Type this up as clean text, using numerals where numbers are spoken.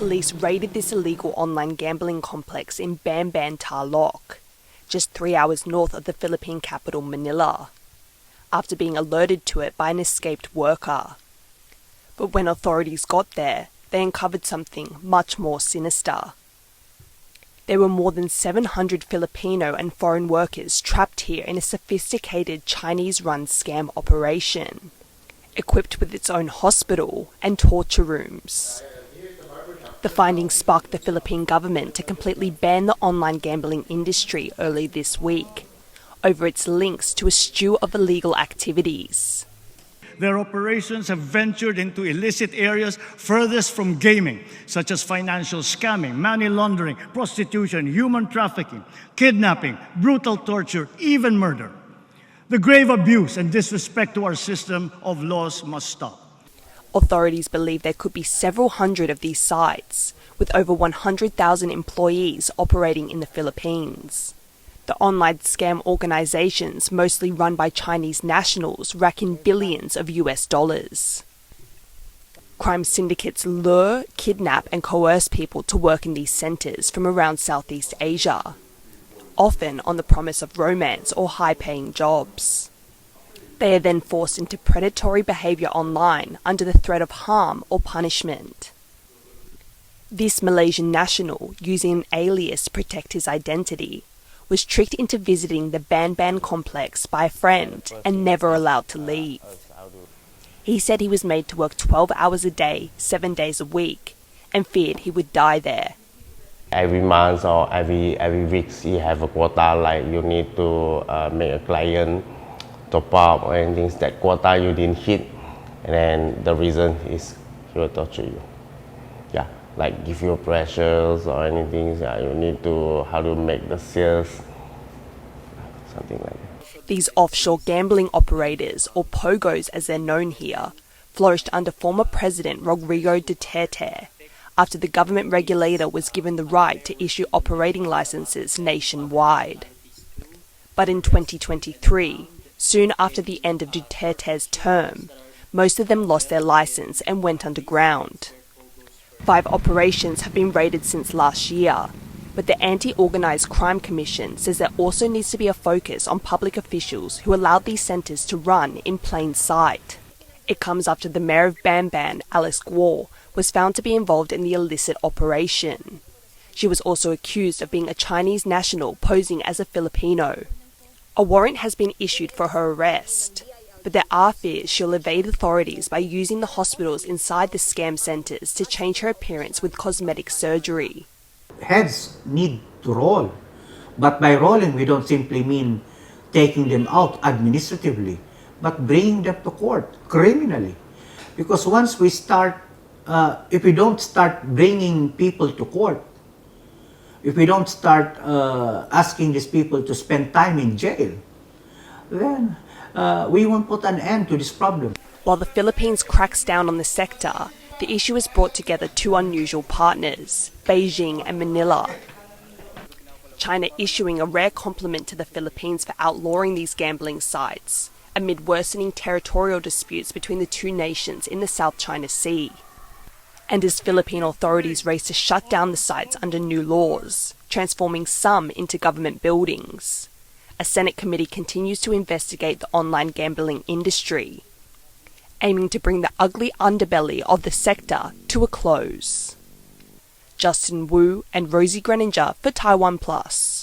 police raided this illegal online gambling complex in Bamban Tarlac, just 3 hours north of the Philippine capital Manila, after being alerted to it by an escaped worker. But when authorities got there, they uncovered something much more sinister. There were more than 700 Filipino and foreign workers trapped here in a sophisticated Chinese-run scam operation, equipped with its own hospital and torture rooms. The findings sparked the Philippine government to completely ban the online gambling industry early this week, over its links to a stew of illegal activities. Their operations have ventured into illicit areas furthest from gaming, such as financial scamming, money laundering, prostitution, human trafficking, kidnapping, brutal torture, even murder. The grave abuse and disrespect to our system of laws must stop. Authorities believe there could be several hundred of these sites, with over 100,000 employees operating in the Philippines. The online scam organizations, mostly run by Chinese nationals, rack in billions of US dollars. Crime syndicates lure, kidnap and coerce people to work in these centers from around Southeast Asia, often on the promise of romance or high-paying jobs. They are then forced into predatory behavior online under the threat of harm or punishment. This Malaysian national, using an alias to protect his identity, was tricked into visiting the Bamban complex by a friend and never allowed to leave. He said he was made to work 12 hours a day, 7 days a week, and feared he would die there. Every month or every week you have a quota, like you need to make a client top up or anything. That quota you didn't hit, and then the reason is he will torture you. Yeah, like give you pressures or anything. Yeah, you need to how to make the sales, something like that. These offshore gambling operators, or POGOs as they're known here, flourished under former President Rodrigo Duterte, after the government regulator was given the right to issue operating licenses nationwide. But in 2023, soon after the end of Duterte's term, most of them lost their license and went underground. 5 operations have been raided since last year, but the Anti-Organised Crime Commission says there also needs to be a focus on public officials who allowed these centres to run in plain sight. It comes after the mayor of Bamban, Alice Guo, was found to be involved in the illicit operation. She was also accused of being a Chinese national posing as a Filipino. A warrant has been issued for her arrest, but there are fears she'll evade authorities by using the hospitals inside the scam centres to change her appearance with cosmetic surgery. Heads need to roll, but by rolling we don't simply mean taking them out administratively, but bringing them to court criminally. Because once we start, if we don't start bringing people to court, if we don't start asking these people to spend time in jail, then we won't put an end to this problem. While the Philippines cracks down on the sector, the issue has brought together 2 unusual partners, Beijing and Manila. China issuing a rare compliment to the Philippines for outlawing these gambling sites, amid worsening territorial disputes between the 2 nations in the South China Sea. And as Philippine authorities race to shut down the sites under new laws, transforming some into government buildings, a Senate committee continues to investigate the online gambling industry, aiming to bring the ugly underbelly of the sector to a close. Justin Wu and Rosie Grenenger for TaiwanPlus.